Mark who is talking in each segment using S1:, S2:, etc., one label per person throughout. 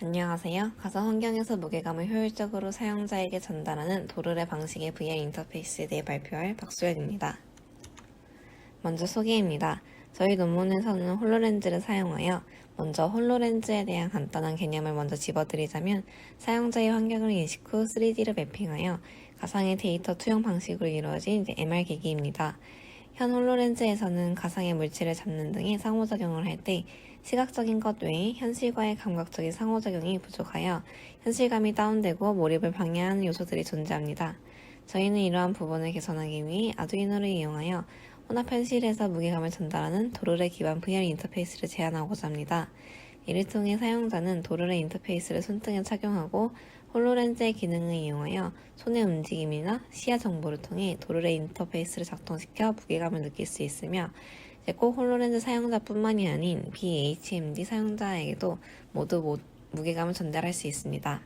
S1: 안녕하세요. 가상 환경에서 무게감을 효율적으로 사용자에게 전달하는 도르래 방식의 VR 인터페이스에 대해 발표할 박수현입니다. 먼저 소개입니다. 저희 논문에서는 홀로렌즈를 사용하여 먼저 홀로렌즈에 대한 간단한 개념을 먼저 집어드리자면 사용자의 환경을 인식 후 3D를 매핑하여 가상의 데이터 투영 방식으로 이루어진 MR 기기입니다. 현 홀로렌즈에서는 가상의 물체를 잡는 등의 상호작용을 할 때 시각적인 것 외에 현실과의 감각적인 상호작용이 부족하여 현실감이 다운되고 몰입을 방해하는 요소들이 존재합니다. 저희는 이러한 부분을 개선하기 위해 아두이노를 이용하여 혼합 현실에서 무게감을 전달하는 도르래 기반 VR 인터페이스를 제안하고자 합니다. 이를 통해 사용자는 도르래 인터페이스를 손등에 착용하고 홀로렌즈의 기능을 이용하여 손의 움직임이나 시야 정보를 통해 도르래 인터페이스를 작동시켜 무게감을 느낄 수 있으며 꼭 홀로렌즈 사용자뿐만이 아닌 BHMD 사용자에게도 모두 무게감을 전달할 수 있습니다.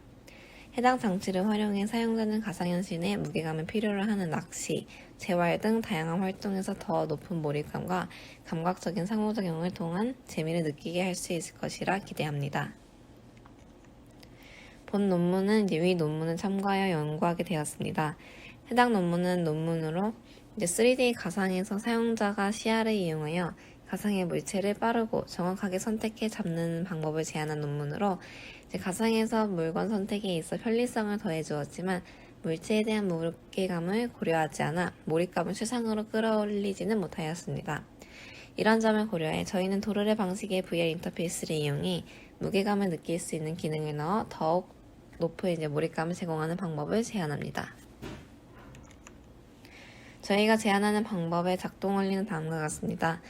S1: 해당 장치를 활용해 사용자는 가상현실 내 무게감을 필요로 하는 낚시, 재활 등 다양한 활동에서 더 높은 몰입감과 감각적인 상호작용을 통한 재미를 느끼게 할 수 있을 것이라 기대합니다. 본 논문은 위 논문을 참고하여 연구하게 되었습니다. 해당 논문으로 3D 가상에서 사용자가 시야를 이용하여 가상의 물체를 빠르고 정확하게 선택해 잡는 방법을 제안한 논문으로 가상에서 물건 선택에 있어 편리성을 더해 주었지만 물체에 대한 무게감을 고려하지 않아 몰입감을 최상으로 끌어올리지는 못하였습니다. 이런 점을 고려해 저희는 도르래 방식의 VR 인터페이스를 이용해 무게감을 느낄 수 있는 기능을 넣어 더욱 높은 몰입감을 제공하는 방법을 제안합니다. 저희가 제안하는 방법의 작동 원리는 다음과 같습니다.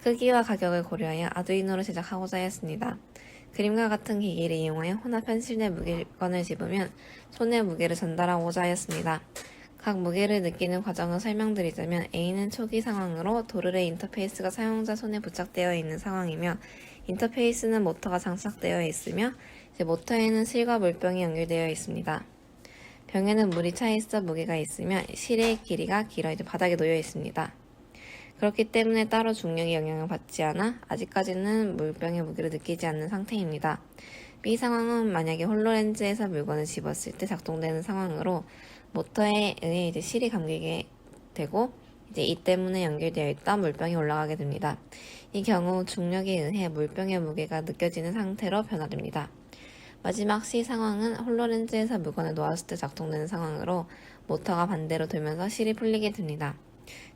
S1: 크기와 가격을 고려하여 아두이노로 제작하고자 했습니다. 그림과 같은 기기를 이용하여 혼합 현실 내 물건을 집으면 손의 무게를 전달하고자 하였습니다. 각 무게를 느끼는 과정을 설명드리자면 A는 초기 상황으로 도르래 인터페이스가 사용자 손에 부착되어 있는 상황이며 인터페이스는 모터가 장착되어 있으며 모터에는 실과 물병이 연결되어 있습니다. 병에는 물이 차 있어 무게가 있으며 실의 길이가 길어 바닥에 놓여 있습니다. 그렇기 때문에 따로 중력의 영향을 받지 않아 아직까지는 물병의 무게를 느끼지 않는 상태입니다. B 상황은 만약에 홀로렌즈에서 물건을 집었을 때 작동되는 상황으로 모터에 의해 실이 감기게 되고 이 때문에 연결되어 있던 물병이 올라가게 됩니다. 이 경우 중력에 의해 물병의 무게가 느껴지는 상태로 변화됩니다. 마지막 C 상황은 홀로렌즈에서 물건을 놓았을 때 작동되는 상황으로 모터가 반대로 돌면서 실이 풀리게 됩니다.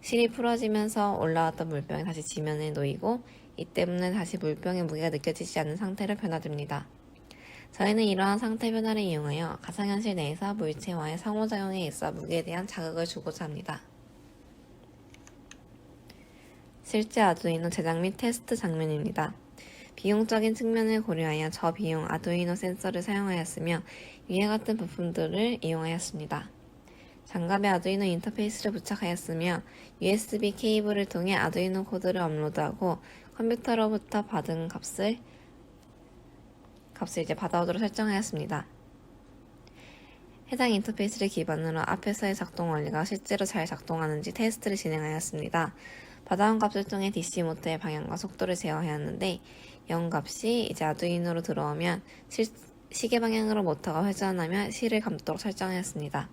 S1: 실이 풀어지면서 올라왔던 물병이 다시 지면에 놓이고 이 때문에 다시 물병의 무게가 느껴지지 않는 상태로 변화됩니다. 저희는 이러한 상태 변화를 이용하여 가상현실 내에서 물체와의 상호작용에 있어 무게에 대한 자극을 주고자 합니다. 실제 아두이노 제작 및 테스트 장면입니다. 비용적인 측면을 고려하여 저비용 아두이노 센서를 사용하였으며 위와 같은 부품들을 이용하였습니다. 장갑에 아두이노 인터페이스를 부착하였으며 USB 케이블을 통해 아두이노 코드를 업로드하고 컴퓨터로부터 받은 값을 받아오도록 설정하였습니다. 해당 인터페이스를 기반으로 앞에서의 작동 원리가 실제로 잘 작동하는지 테스트를 진행하였습니다. 받아온 값을 통해 DC 모터의 방향과 속도를 제어하였는데 0 값이 아두이노로 들어오면 시계 방향으로 모터가 회전하며 실을 감도록 설정하였습니다.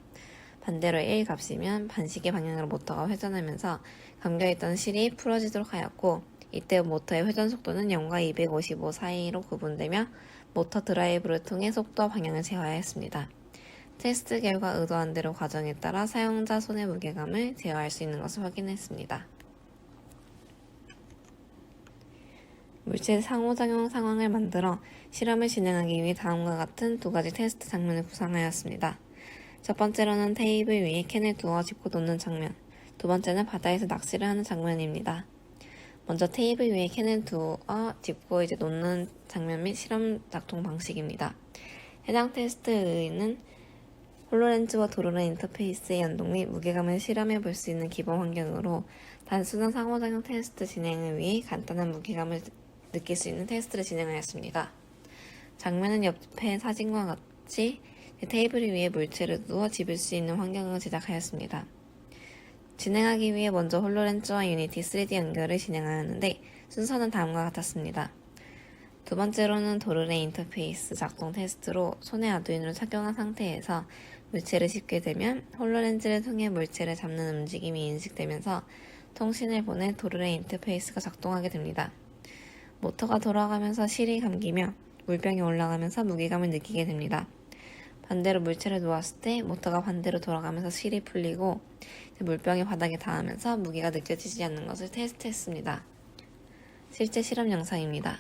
S1: 반대로 1 값이면 반시계 방향으로 모터가 회전하면서 감겨있던 실이 풀어지도록 하였고 이때 모터의 회전 속도는 0과 255 사이로 구분되며 모터 드라이브를 통해 속도와 방향을 제어하였습니다. 테스트 결과 의도한 대로 과정에 따라 사용자 손의 무게감을 제어할 수 있는 것을 확인했습니다. 물체 상호작용 상황을 만들어 실험을 진행하기 위해 다음과 같은 두 가지 테스트 장면을 구상하였습니다. 첫 번째로는 테이블 위에 캔을 두어 짚고 놓는 장면, 두 번째는 바다에서 낚시를 하는 장면입니다. 먼저 테이블 위에 캔을 두어 짚고 놓는 장면 및 실험 작동 방식입니다. 해당 테스트는 홀로렌즈와 도르래 인터페이스의 연동 및 무게감을 실험해 볼 수 있는 기본 환경으로 단순한 상호작용 테스트 진행을 위해 간단한 무게감을 느낄 수 있는 테스트를 진행하였습니다. 장면은 옆의 사진과 같이 테이블 위에 물체를 두어 집을 수 있는 환경을 제작하였습니다. 진행하기 위해 먼저 홀로렌즈와 유니티 3D 연결을 진행하였는데 순서는 다음과 같았습니다. 두 번째로는 도르래 인터페이스 작동 테스트로 손에 아두이노를 착용한 상태에서 물체를 짚게 되면 홀로렌즈를 통해 물체를 잡는 움직임이 인식되면서 통신을 보내 도르래 인터페이스가 작동하게 됩니다. 모터가 돌아가면서 실이 감기며 물병이 올라가면서 무게감을 느끼게 됩니다. 반대로 물체를 놓았을 때 모터가 반대로 돌아가면서 실이 풀리고 물병이 바닥에 닿으면서 무게가 느껴지지 않는 것을 테스트했습니다. 실제 실험 영상입니다.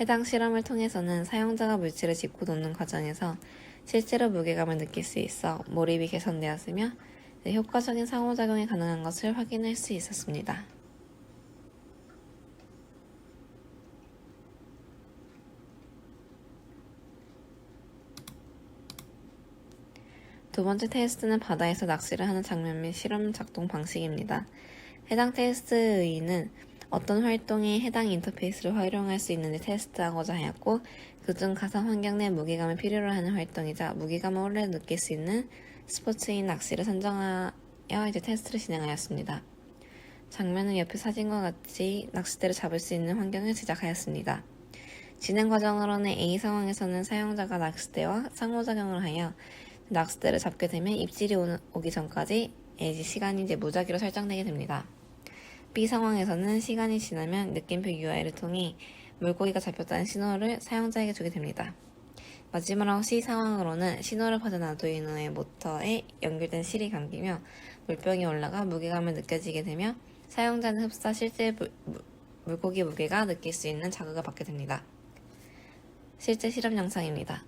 S1: 해당 실험을 통해서는 사용자가 물체를 짚고 놓는 과정에서 실제로 무게감을 느낄 수 있어 몰입이 개선되었으며 효과적인 상호작용이 가능한 것을 확인할 수 있었습니다. 두 번째 테스트는 바다에서 낚시를 하는 장면 및 실험 작동 방식입니다. 해당 테스트의 의의는 어떤 활동이 해당 인터페이스를 활용할 수 있는지 테스트하고자 하였고, 그중 가상 환경 내 무게감을 필요로 하는 활동이자 무게감을 오래 느낄 수 있는 스포츠인 낚시를 선정하여 테스트를 진행하였습니다. 장면은 옆의 사진과 같이 낚싯대를 잡을 수 있는 환경을 제작하였습니다. 진행 과정으로는 A 상황에서는 사용자가 낚싯대와 상호작용을 하여 낚싯대를 잡게 되면 입질이 오기 전까지 시간이 무작위로 설정되게 됩니다. B 상황에서는 시간이 지나면 느낌표 UI를 통해 물고기가 잡혔다는 신호를 사용자에게 주게 됩니다. 마지막으로 C 상황으로는 신호를 받은 아두이노의 모터에 연결된 실이 감기며 물병이 올라가 무게감을 느껴지게 되며 사용자는 흡사 실제 물고기 무게가 느낄 수 있는 자극을 받게 됩니다. 실제 실험 영상입니다.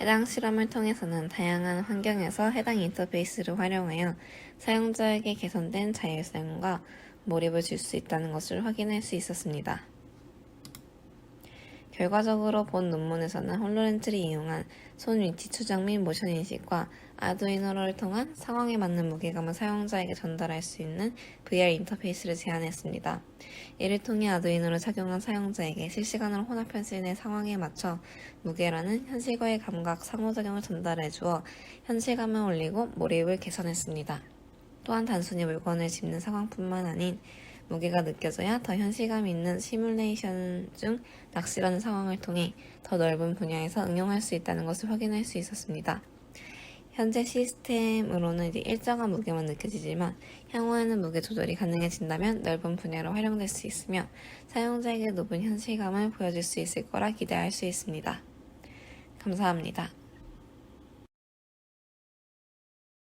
S1: 해당 실험을 통해서는 다양한 환경에서 해당 인터페이스를 활용하여 사용자에게 개선된 자율성과 몰입을 줄 수 있다는 것을 확인할 수 있었습니다. 결과적으로 본 논문에서는 홀로렌즈를 이용한 손 위치 추적 및 모션 인식과 아두이노를 통한 상황에 맞는 무게감을 사용자에게 전달할 수 있는 VR 인터페이스를 제안했습니다. 이를 통해 아두이노를 착용한 사용자에게 실시간으로 혼합 현실 내 상황에 맞춰 무게라는 현실과의 감각 상호작용을 전달해 주어 현실감을 올리고 몰입을 개선했습니다. 또한 단순히 물건을 짚는 상황뿐만 아닌 무게가 느껴져야 더 현실감 있는 시뮬레이션 중 낚시라는 상황을 통해 더 넓은 분야에서 응용할 수 있다는 것을 확인할 수 있었습니다. 현재 시스템으로는 일정한 무게만 느껴지지만 향후에는 무게 조절이 가능해진다면 넓은 분야로 활용될 수 있으며 사용자에게 높은 현실감을 보여줄 수 있을 거라 기대할 수 있습니다. 감사합니다.